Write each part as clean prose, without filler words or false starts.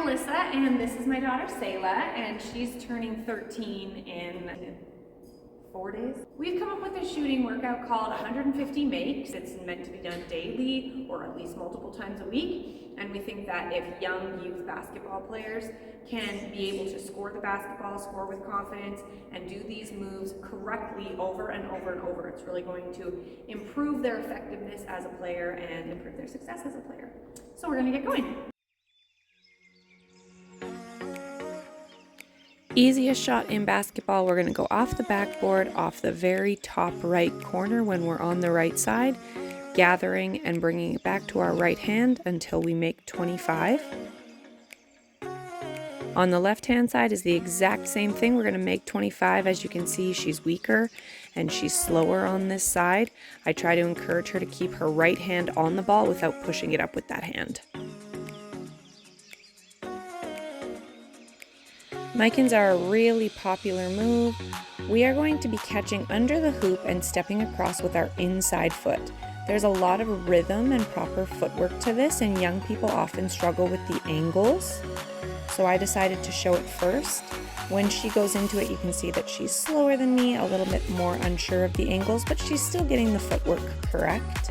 Melissa, and this is my daughter Selah, and she's turning 13 in 4 days. We've come up with a shooting workout called 150 makes. It's meant to be done daily or at least multiple times a week, and we think that if young youth basketball players can be able to score the basketball, score with confidence, and do these moves correctly over and over and over, it's really going to improve their effectiveness as a player and improve their success as a player. So we're gonna get going. Easiest shot in basketball, we're going to go off the backboard, off the very top right corner when we're on the right side, gathering and bringing it back to our right hand until we make 25. On the left hand side is the exact same thing. We're going to make 25. As you can see, she's weaker and she's slower on this side. I try to encourage her to keep her right hand on the ball without pushing it up with that hand. Mikans are a really popular move. We are going to be catching under the hoop and stepping across with our inside foot. There's a lot of rhythm and proper footwork to this, and young people often struggle with the angles. So I decided to show it first. When she goes into it, you can see that she's slower than me, a little bit more unsure of the angles, but she's still getting the footwork correct.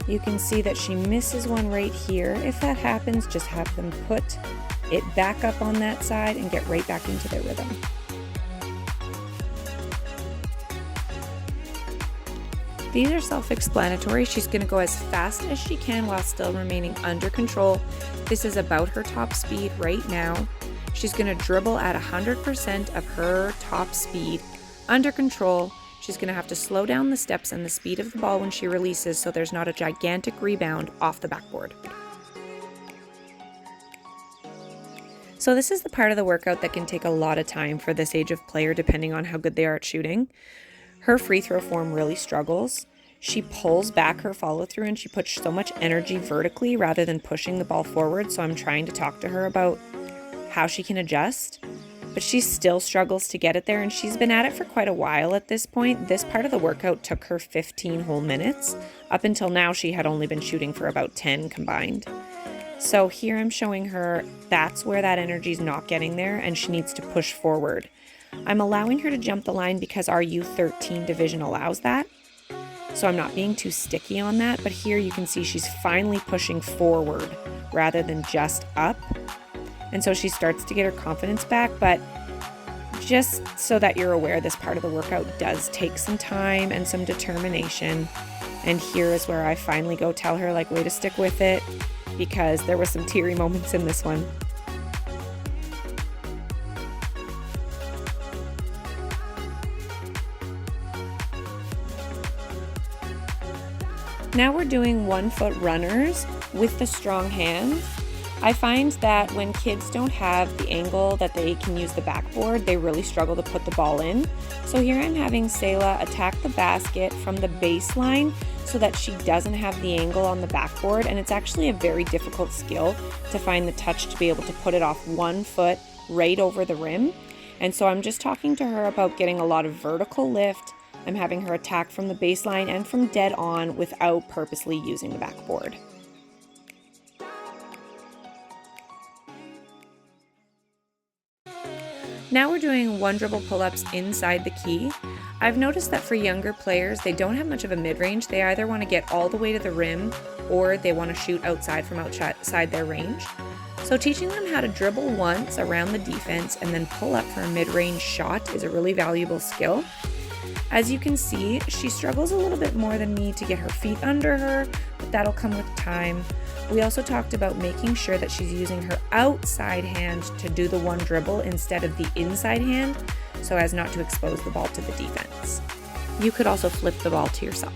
You can see that she misses one right here. If that happens, just have them put it back up on that side and get right back into their rhythm. These are self-explanatory. She's going to go as fast as she can while still remaining under control. This is about her top speed right now. She's going to dribble at 100% of her top speed under control. She's going to have to slow down the steps and the speed of the ball when she releases so there's not a gigantic rebound off the backboard. So this is the part of the workout that can take a lot of time for this age of player depending on how good they are at shooting. Her free throw form really struggles. She pulls back her follow through and she puts so much energy vertically rather than pushing the ball forward, so I'm trying to talk to her about how she can adjust. But she still struggles to get it there, and she's been at it for quite a while at this point. This part of the workout took her 15 whole minutes. Up until now, she had only been shooting for about 10 combined. So here I'm showing her that's where that energy is not getting there, and she needs to push forward. I'm allowing her to jump the line because our U13 division allows that. So I'm not being too sticky on that, but here you can see she's finally pushing forward rather than just up. And so she starts to get her confidence back, but just so that you're aware, this part of the workout does take some time and some determination. And here is where I finally go tell her, like, way to stick with it, because there were some teary moments in this one. Now we're doing 1 foot runners with the strong hand. I find that when kids don't have the angle that they can use the backboard, they really struggle to put the ball in. So here I'm having Selah attack the basket from the baseline so that she doesn't have the angle on the backboard, and it's actually a very difficult skill to find the touch to be able to put it off 1 foot right over the rim. And so I'm just talking to her about getting a lot of vertical lift. I'm having her attack from the baseline and from dead on without purposely using the backboard. Now we're doing 1 dribble pull-ups inside the key. I've noticed that for younger players, they don't have much of a mid-range. They either want to get all the way to the rim or they want to shoot outside from outside their range. So teaching them how to dribble once around the defense and then pull up for a mid-range shot is a really valuable skill. As you can see, she struggles a little bit more than me to get her feet under her, but that'll come with time. We also talked about making sure that she's using her outside hand to do the 1 dribble instead of the inside hand, so as not to expose the ball to the defense. You could also flip the ball to yourself.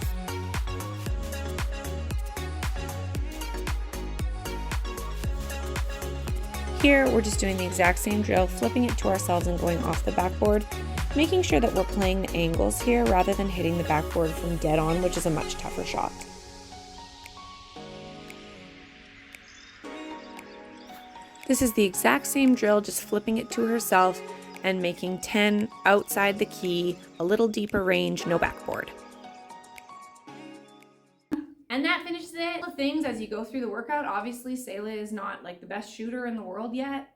Here, we're just doing the exact same drill, flipping it to ourselves and going off the backboard, making sure that we're playing the angles here rather than hitting the backboard from dead on, which is a much tougher shot. This is the exact same drill, just flipping it to herself and making 10 outside the key, a little deeper range, no backboard. And that finishes it. The things as you go through the workout, obviously Selah is not like the best shooter in the world yet.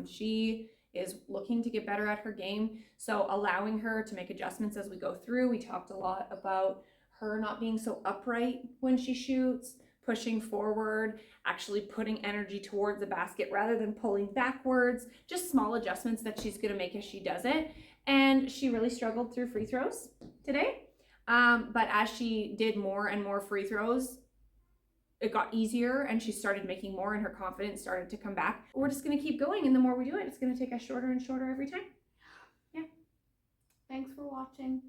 She is looking to get better at her game. So allowing her to make adjustments as we go through. We talked a lot about her not being so upright when she shoots, pushing forward, actually putting energy towards the basket rather than pulling backwards, just small adjustments that she's gonna make as she does it. And she really struggled through free throws today. But as she did more and more free throws, it got easier and she started making more and her confidence started to come back. We're just gonna keep going, and the more we do it, it's gonna take us shorter and shorter every time. Yeah. Thanks for watching.